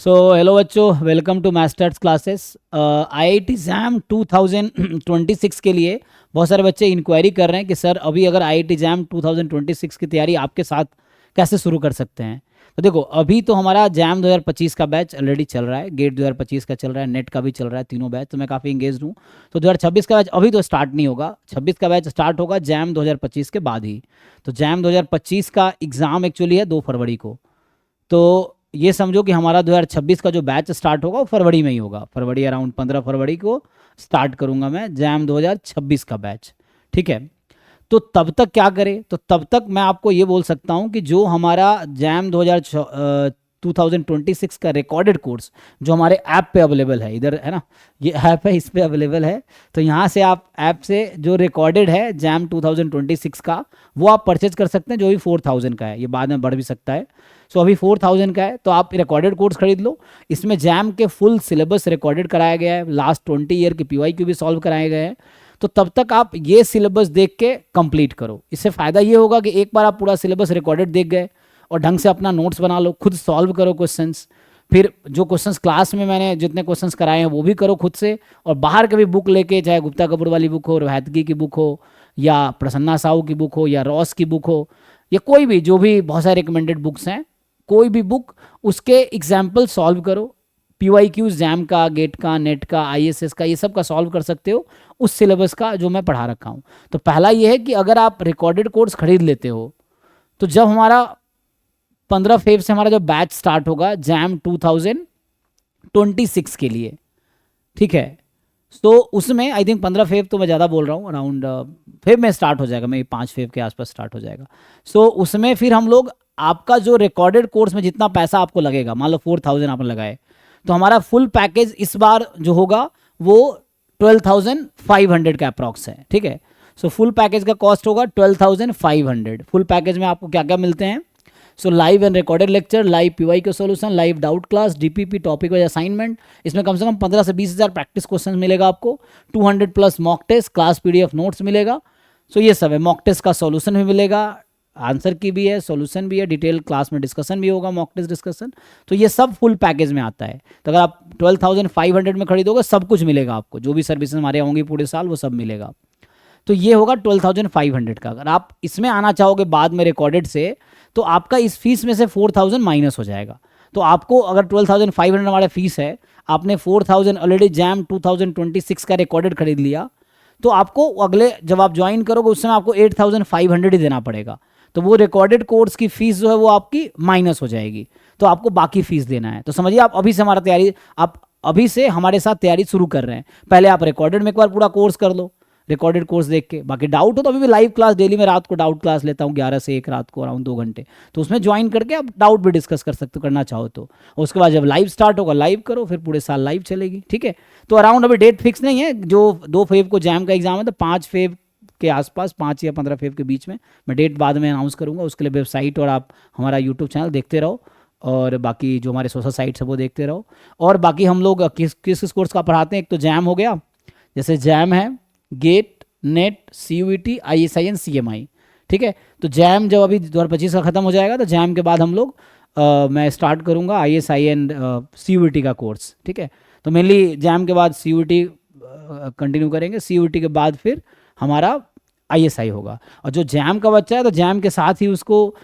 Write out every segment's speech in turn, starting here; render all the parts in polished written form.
सो hello बच्चों, welcome to masters classes. IIT JAM 2026 के लिए बहुत सारे बच्चे इंक्वायरी कर रहे हैं कि सर अभी अगर आईआईटी जैम 2026 की तैयारी आपके साथ कैसे शुरू कर सकते हैं। तो देखो, अभी तो हमारा जैम 2025 का बैच ऑलरेडी चल रहा है, गेट 2025 का चल रहा है, नेट का भी चल रहा है, तीनों बैच, तो मैं काफ़ी इंगेज हूँ। तो 2026 का बैच अभी तो स्टार्ट नहीं होगा, 26 का बैच स्टार्ट होगा जैम 2025 के बाद ही। तो जैम 2025 का एग्ज़ाम एक्चुअली है 2 फरवरी को। तो ये समझो कि हमारा 2026 का जो बैच स्टार्ट होगा वो फरवरी में ही होगा, फरवरी अराउंड 15 फरवरी को स्टार्ट करूंगा मैं जैम 2026 का बैच। ठीक है। तो तब तक क्या करें, तो तब तक मैं आपको ये बोल सकता हूँ कि जो हमारा जैम 2026 का रिकॉर्डेड कोर्स जो हमारे ऐप पे अवेलेबल है, इधर है ना, ये ऐप है, इस पे अवेलेबल है। तो यहाँ से आप ऐप से जो रिकॉर्डेड है जैम 2026 का वो आप परचेज कर सकते हैं, जो भी 4000 का है, ये बाद में बढ़ भी सकता है। सो अभी 4000 का है, तो आप रिकॉर्डेड कोर्स खरीद लो। इसमें जैम के फुल सिलेबस रिकॉर्डेड कराया गया है, लास्ट 20 ईयर के पीवाईक्यू भी सॉल्व कराए गए हैं। तो तब तक आप ये सिलेबस देख के कंप्लीट करो। इससे फ़ायदा ये होगा कि एक बार आप पूरा सिलेबस रिकॉर्डेड देख गए और ढंग से अपना नोट्स बना लो, खुद सॉल्व करो क्वेश्चंस। फिर जो क्वेश्चंस क्लास में मैंने जितने क्वेश्चंस कराए हैं वो भी करो खुद से, और बाहर कभी बुक लेके, चाहे गुप्ता कपूर वाली बुक हो, रोहतगी की बुक हो, या प्रसन्ना साहू की बुक हो, या रॉस की बुक हो, या कोई भी, जो भी बहुत सारे रिकमेंडेड बुक्स हैं, कोई भी बुक, उसके एग्जाम्पल सॉल्व करो। पीवाईक्यूज जैम का, गेट का, नेट का, आईएसएस का, ये सब का सॉल्व कर सकते हो उस सिलेबस का जो मैं पढ़ा रखा हूँ। तो पहला ये है कि अगर आप रिकॉर्डेड कोर्स खरीद लेते हो, तो जब हमारा 15 फेब से हमारा जो बैच स्टार्ट होगा जैम 2026 के लिए, ठीक है, तो उसमें आई थिंक 15 फेब तो मैं ज़्यादा बोल रहा हूँ, अराउंड फेब में स्टार्ट हो जाएगा, मैं 5 फेब के आसपास स्टार्ट हो जाएगा। सो उसमें फिर हम लोग, आपका जो रिकॉर्डेड कोर्स में जितना पैसा आपको लगेगा, मान लो 4000 आपने लगाए, तो हमारा फुल पैकेज इस बार जो होगा वो 12,500 का अप्रॉक्स है। ठीक है। सो फुल पैकेज का कॉस्ट होगा 12,500। फुल पैकेज में आपको क्या क्या मिलते हैं? So live and recorded lecture, live PY के solution, live doubt class, DPP topic wise assignment, इसमें कम से कम 15 से 20 हज़ार प्रैक्टिस क्वेश्चन मिलेगा आपको, 200 plus mock test, class PDF notes मिलेगा। सो ये सब है, मॉक टेस्ट का सॉल्यूशन भी मिलेगा, आंसर की भी है, सॉल्यूशन भी है, डिटेल क्लास में डिस्कशन भी होगा, मॉक टेस्ट डिस्कशन। तो ये सब फुल पैकेज में आता है। तो अगर आप 12,500 में खरीदोगे, सब कुछ मिलेगा आपको, जो भी सर्विसेज हमारे होंगी पूरे साल वो सब मिलेगा। तो ये होगा 12,500 का। अगर आप इसमें आना चाहोगे बाद में रिकॉर्डेड से, तो आपका इस फीस में से 4,000 माइनस हो जाएगा। तो आपको अगर 12,500 हमारा फीस है, आपने 4,000 ऑलरेडी जैम 2026 का रिकॉर्डेड खरीद लिया, तो आपको अगले जब आप ज्वाइन करोगे उस समय आपको 8,500 ही देना पड़ेगा। तो वो रिकॉर्डेड कोर्स की फीस जो है वो आपकी माइनस हो जाएगी, तो आपको बाकी फीस देना है। तो समझिए, आप अभी से हमारा तैयारी, आप अभी से हमारे साथ तैयारी शुरू कर रहे हैं। पहले आप रिकॉर्डेड में एक बार पूरा कोर्स कर लो, रिकॉर्डेड कोर्स देख के। बाकी डाउट हो तो अभी भी लाइव क्लास डेली में रात को डाउट क्लास लेता हूँ, 11 से 1 रात को, अराउंड 2 घंटे। तो उसमें ज्वाइन करके आप डाउट भी डिस्कस कर सकते हो, करना चाहो तो। और उसके बाद जब लाइव स्टार्ट होगा, लाइव करो, फिर पूरे साल लाइव चलेगी। ठीक है। तो अराउंड अभी डेट फिक्स नहीं है, जो 2 फेब को जैम का एग्जाम है, तो 5 फेब के आसपास, 5 या 15 फेब के बीच में, मैं डेट बाद में अनाउंस करूँगा। उसके लिए वेबसाइट और आप हमारा यूट्यूब चैनल देखते रहो, और बाकी जो हमारे सोशल साइट्स है वो देखते रहो। और बाकी हम लोग किस किस कोर्स का पढ़ाते हैं, एक तो जैम हो गया, जैसे जैम है, GATE, NET, CUET, ISIN, CMI। ठीक है। तो जैम जब अभी 2025 का ख़त्म हो जाएगा, तो जैम के बाद हम लोग मैं स्टार्ट करूँगा ISIN CUET का कोर्स। ठीक है। तो मेनली जैम के बाद CUET कंटिन्यू करेंगे, CUET के बाद फिर हमारा ISI होगा। और जो जैम का बच्चा है, तो जैम के साथ ही उसको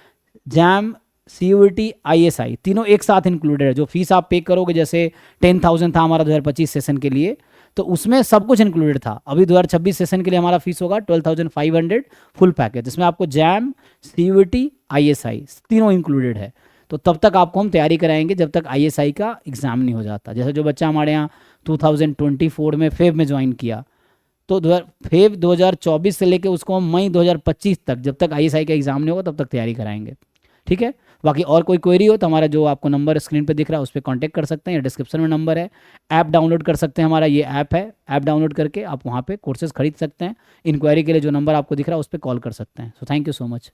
जैम, CUET, ISI तीनों एक साथ इंक्लूडेड है। जो फीस आप पे करोगे, जैसे 10,000 था हमारा 2025 सेशन के लिए, तो उसमें सब कुछ इंक्लूडेड था। अभी 2026 सेशन के लिए हमारा फीस होगा 12,500 फुल पैकेज, जिसमें आपको जैम, CUET, ISI तीनों इंक्लूडेड है। तो तब तक आपको हम तैयारी कराएंगे जब तक ISI का एग्ज़ाम नहीं हो जाता। जैसे जो बच्चा हमारे यहाँ 2024 में फेब में ज्वाइन किया, तो फेब 2024 से लेकर उसको हम मई 2025 तक, जब तक ISI का एग्ज़ाम नहीं होगा तब तक तैयारी कराएंगे। ठीक है। बाकी और कोई क्वेरी हो तो हमारा जो आपको नंबर स्क्रीन पे दिख रहा है उस पर कॉन्टैक्ट कर सकते हैं, या डिस्क्रिप्शन में नंबर है। ऐप डाउनलोड कर सकते हैं, हमारा ये ऐप है, ऐप डाउनलोड करके आप वहाँ पे कोर्सेज खरीद सकते हैं। इंक्वायरी के लिए जो नंबर आपको दिख रहा है उस पर कॉल कर सकते हैं। So thank you so much.